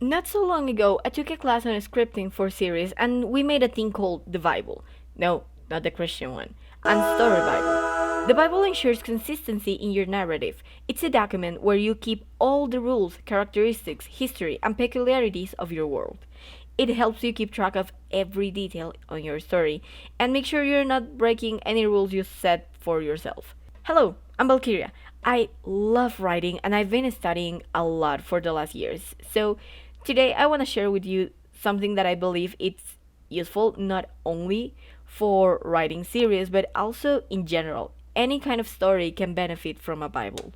Not so long ago, I took a class on scripting for series and we made a thing called the Bible. No, not the Christian one. And Story Bible. The Bible ensures consistency in your narrative. It's a document where you keep all the rules, characteristics, history, and peculiarities of your world. It helps you keep track of every detail on your story and make sure you're not breaking any rules you set for yourself. Hello, I'm Valkyria. I love writing and I've been studying a lot for the last years. So today I want to share with you something that I believe it's useful not only for writing series but also in general. Any kind of story can benefit from a Bible.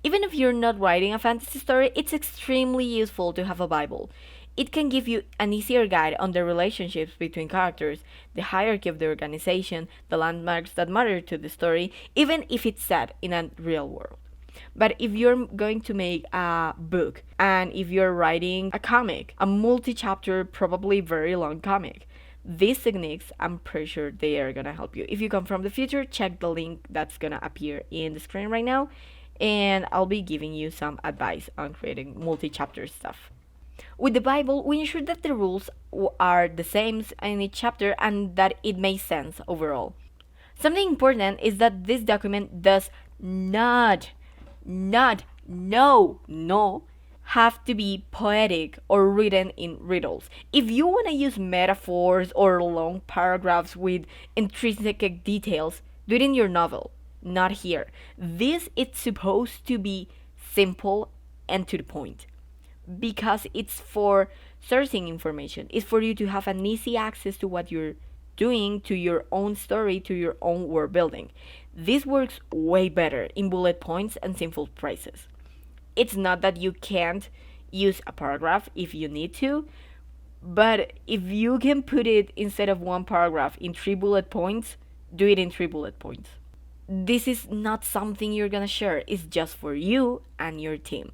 Even if you're not writing a fantasy story, it's extremely useful to have a Bible. It can give you an easier guide on the relationships between characters, the hierarchy of the organization, the landmarks that matter to the story, even if it's set in a real world. But if you're going to make a book and if you're writing a comic, a multi chapter, probably very long comic, these techniques, I'm pretty sure they are gonna help you. If you come from the future, check the link that's gonna appear in the screen right now, and I'll be giving you some advice on creating multi chapter stuff. With the Bible, we ensure that the rules are the same in each chapter and that it makes sense overall. Something important is that this document does not, no, have to be poetic or written in riddles. If you want to use metaphors or long paragraphs with intrinsic details, do it in your novel, not here. This is supposed to be simple and to the point because it's for sourcing information. It's for you to have an easy access to what you're doing, to your own story, to your own world building. This works way better in bullet points and simple phrases. It's not that you can't use a paragraph if you need to, but if you can put it instead of one paragraph in 3 bullet points, do it in 3 bullet points. This is not something you're gonna share, it's just for you and your team.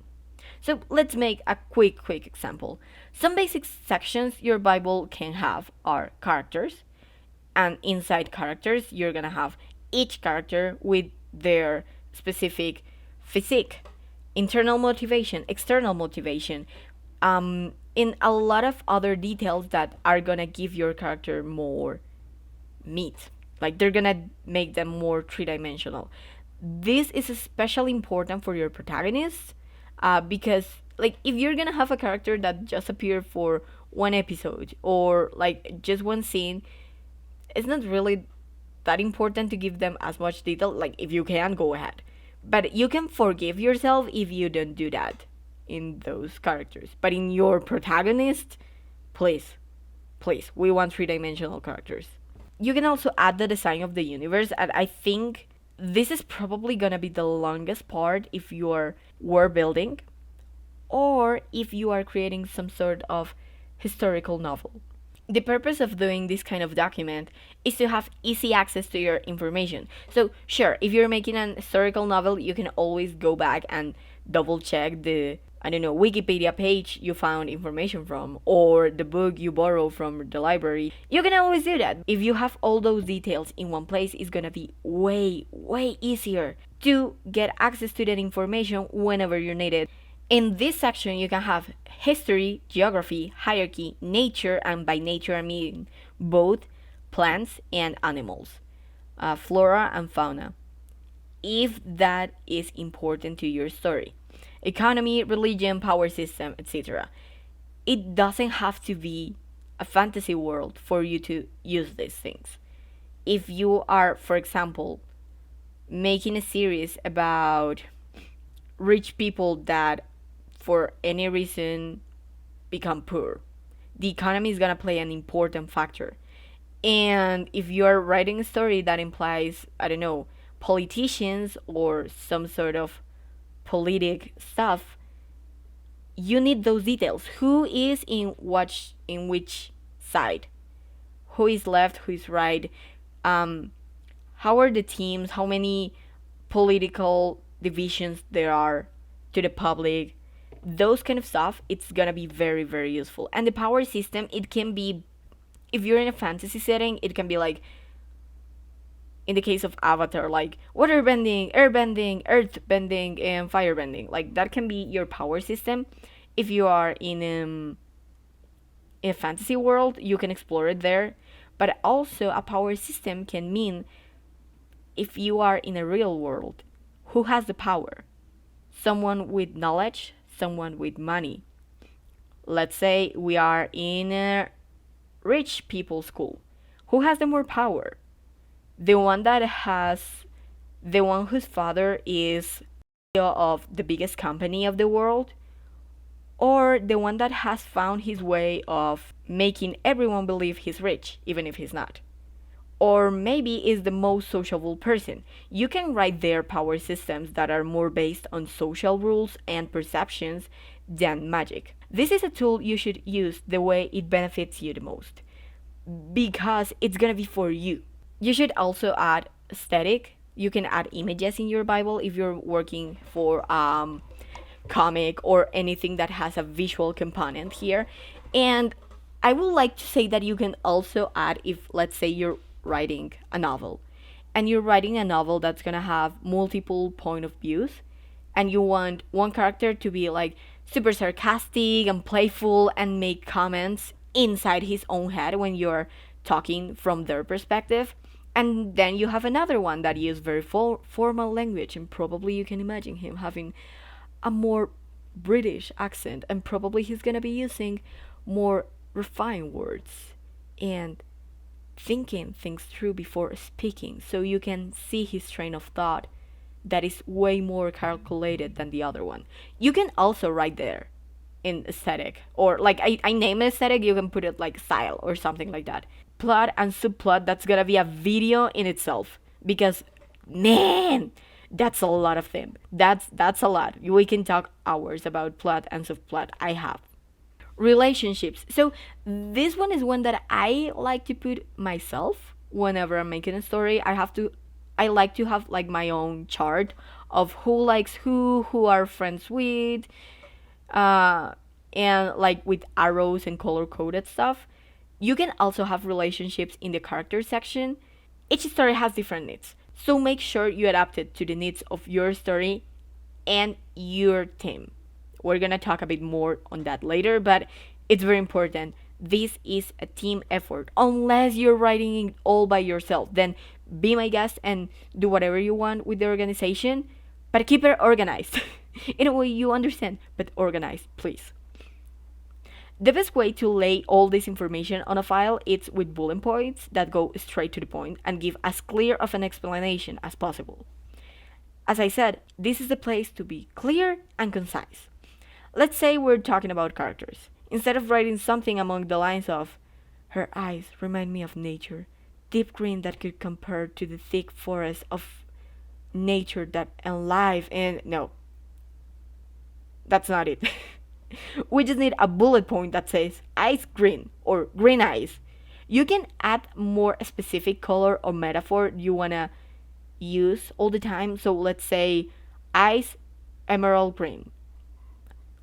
So let's make a quick example. Some basic sections your Bible can have are characters, and inside characters, you're gonna have each character with their specific physique, internal motivation, external motivation, in a lot of other details that are gonna give your character more meat. Like they're gonna make them more three-dimensional. This is especially important for your protagonists because like if you're gonna have a character that just appeared for one episode or like just one scene, it's not really that important to give them as much detail. Like if you can, go ahead, but you can forgive yourself if you don't do that in those characters. But in your protagonist, please, we want three-dimensional characters. You can also add the design of the universe, and I think this is probably gonna be the longest part if you're world building or if you are creating some sort of historical novel. The purpose of doing this kind of document is to have easy access to your information. So, sure, if you're making an historical novel, you can always go back and double check the, I don't know, Wikipedia page you found information from or the book you borrow from the library. You can always do that. If you have all those details in one place, it's gonna be way easier to get access to that information whenever you need it. In this section, you can have history, geography, hierarchy, nature, and by nature I mean both plants and animals, flora and fauna, if that is important to your story. Economy, religion, power system, etc. It doesn't have to be a fantasy world for you to use these things. If you are, for example, making a series about rich people that for any reason become poor, the economy is going to play an important factor. And if you're writing a story that implies, I don't know, politicians or some sort of politic stuff, you need those details. Who is in which side? Who is left? Who is right? How are the teams? How many political divisions there are to the public? Those kind of stuff, it's gonna be very useful. And the power system, it can be, if you're in a fantasy setting, it can be like in the case of Avatar, like water bending, air bending, earth bending, and fire bending. Like that can be your power system. If you are in a fantasy world, you can explore it there. But also, a power system can mean if you are in a real world, who has the power? Someone with knowledge, someone with money. Let's say we are in a rich people school. Who has the more power? The one that has, the one whose father is CEO of the biggest company of the world, or the one that has found his way of making everyone believe he's rich, even if he's not. Or maybe is the most sociable person. You can write their power systems that are more based on social rules and perceptions than magic. This is a tool you should use the way it benefits you the most, because it's gonna be for you. You should also add aesthetic. You can add images in your Bible if you're working for comic or anything that has a visual component here. And I would like to say that you can also add, if let's say you're writing a novel and you're writing a novel that's going to have multiple point of views, and you want one character to be like super sarcastic and playful and make comments inside his own head when you're talking from their perspective, and then you have another one that uses very formal language, and probably you can imagine him having a more British accent, and probably he's gonna be using more refined words and thinking things through before speaking, so you can see his train of thought that is way more calculated than the other one. You can also write there in aesthetic, or like I name it aesthetic, you can put it like style or something like that. Plot and subplot, that's gonna be a video in itself, because man, that's a lot of them. That's a lot. We can talk hours about plot and subplot. I have relationships. So this one is one that I like to put myself whenever I'm making a story. I like to have like my own chart of who likes who are friends with, and like with arrows and color coded stuff. You can also have relationships in the character section. Each story has different needs, so make sure you adapt it to the needs of your story and your team. We're gonna talk a bit more on that later, but it's very important. This is a team effort. Unless you're writing it all by yourself, then be my guest and do whatever you want with the organization, but keep it organized. In a way you understand, but organized, please. The best way to lay all this information on a file is with bullet points that go straight to the point and give as clear of an explanation as possible. As I said, this is the place to be clear and concise. Let's say we're talking about characters. Instead of writing something along the lines of, her eyes remind me of nature, deep green that could compare to the thick forest of nature that enlive, and no, that's not it. We just need a bullet point that says eyes green or green eyes. You can add more specific color or metaphor you wanna use all the time. So let's say eyes emerald green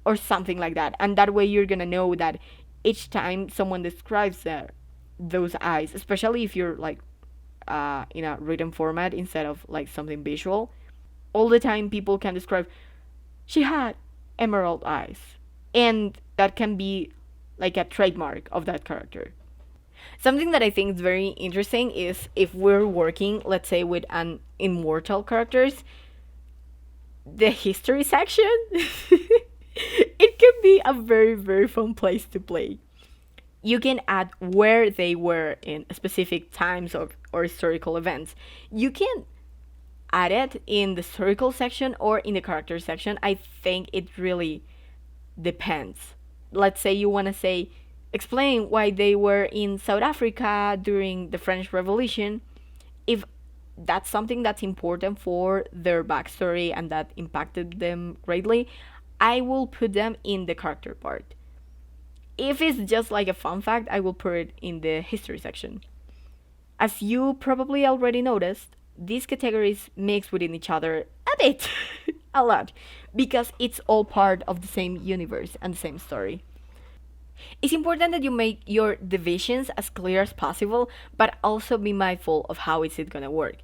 or something like that. And that way you're gonna know that each time someone describes those eyes, especially if you're like in a written format instead of like something visual, all the time people can describe she had emerald eyes. And that can be like a trademark of that character. Something that I think is very interesting is if we're working, let's say, with an immortal characters, the history section, it can be a very, very fun place to play. You can add where they were in specific times or historical events. You can add it in the historical section or in the character section. I think it really depends. Let's say you want to say, explain why they were in South Africa during the French Revolution. If that's something that's important for their backstory and that impacted them greatly, I will put them in the character part. If it's just like a fun fact, I will put it in the history section. As you probably already noticed, these categories mix within each other a bit, a lot, because it's all part of the same universe and the same story. It's important that you make your divisions as clear as possible, but also be mindful of how is it gonna work.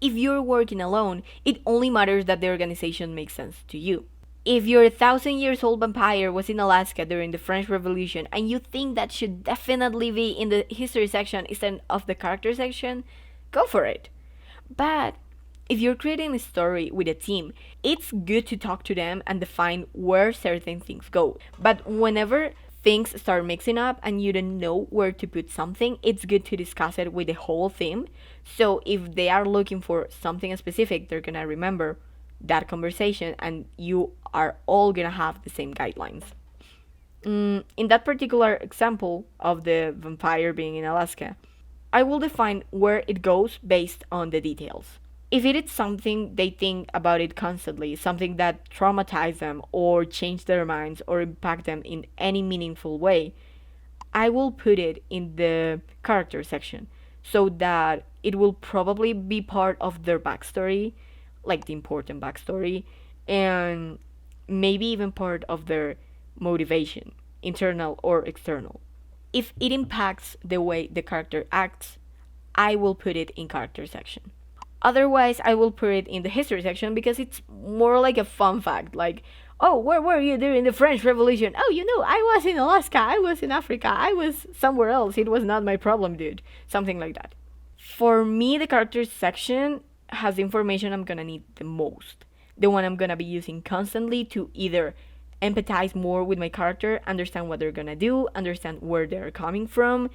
If you're working alone, it only matters that the organization makes sense to you. If your 1,000 years old vampire was in Alaska during the French Revolution and you think that should definitely be in the history section instead of the character section, go for it. But if you're creating a story with a team, it's good to talk to them and define where certain things go. But whenever things start mixing up and you don't know where to put something, it's good to discuss it with the whole team. So if they are looking for something specific, they're gonna remember that conversation and you are all gonna have the same guidelines. In that particular example of the vampire being in Alaska, I will define where it goes based on the details. If it is something they think about it constantly, something that traumatized them or changed their minds or impact them in any meaningful way, I will put it in the character section so that it will probably be part of their backstory, like the important backstory, and maybe even part of their motivation, internal or external. If it impacts the way the character acts, I will put it in character section. Otherwise, I will put it in the history section because it's more like a fun fact. Like, oh, where were you during the French Revolution? Oh, I was in Alaska, I was in Africa, I was somewhere else. It was not my problem, dude. Something like that. For me, the characters section has the information I'm gonna need the most. The one I'm gonna be using constantly to either empathize more with my character, understand what they're gonna do, understand where they're coming from,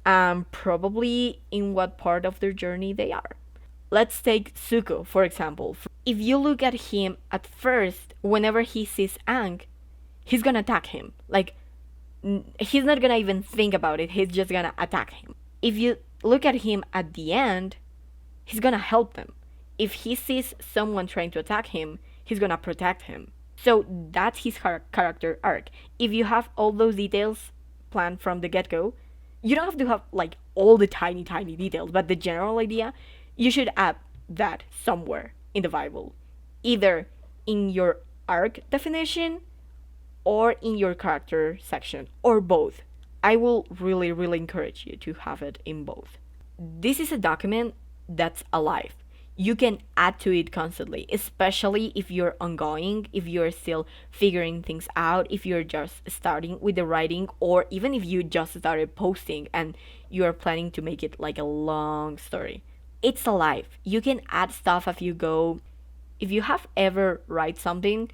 and probably in what part of their journey they are. Let's take Zuko, for example. If you look at him at first, whenever he sees Aang, he's gonna attack him. Like, he's not gonna even think about it, he's just gonna attack him. If you look at him at the end, he's gonna help them. If he sees someone trying to attack him, he's gonna protect him. So that's his character arc. If you have all those details planned from the get go, you don't have to have like all the tiny, tiny details, but the general idea, you should add that somewhere in the Bible, either in your arc definition or in your character section, or both. I will really, really encourage you to have it in both. This is a document that's alive. You can add to it constantly, especially if you're ongoing, if you're still figuring things out, if you're just starting with the writing, or even if you just started posting and you are planning to make it like a long story. It's alive. You can add stuff as you go. If you have ever write something,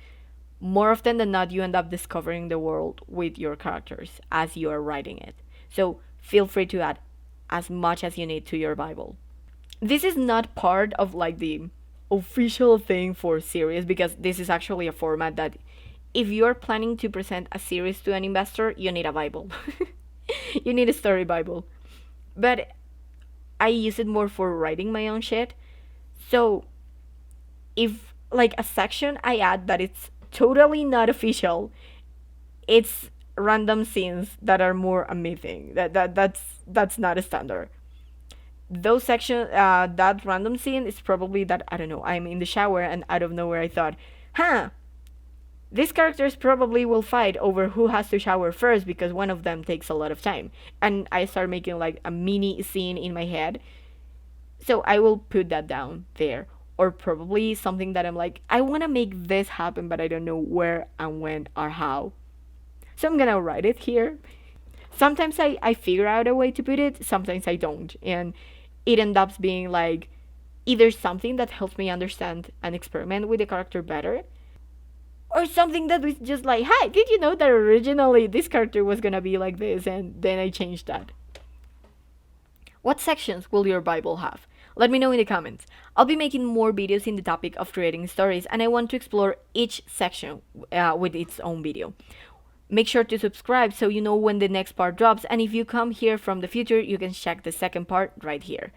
more often than not, you end up discovering the world with your characters as you are writing it. So feel free to add as much as you need to your Bible. This is not part of like the official thing for series because this is actually a format that if you're planning to present a series to an investor, you need a Bible. You need a story Bible. But I use it more for writing my own shit. So if like a section I add that it's totally not official, it's random scenes that are more a me thing. That's not a standard. Those section that random scene is probably that I don't know, I'm in the shower and out of nowhere I thought, these characters probably will fight over who has to shower first because one of them takes a lot of time. And I start making like a mini scene in my head. So I will put that down there. Or probably something that I'm like, I want to make this happen, but I don't know where and when or how. So I'm gonna write it here. Sometimes I figure out a way to put it, sometimes I don't. And it ends up being like either something that helps me understand and experiment with the character better, or something that was just like, hi, did you know that originally this character was gonna be like this and then I changed that? What sections will your Bible have? Let me know in the comments. I'll be making more videos in the topic of creating stories and I want to explore each section with its own video. Make sure to subscribe so you know when the next part drops, and if you come here from the future, you can check the second part right here.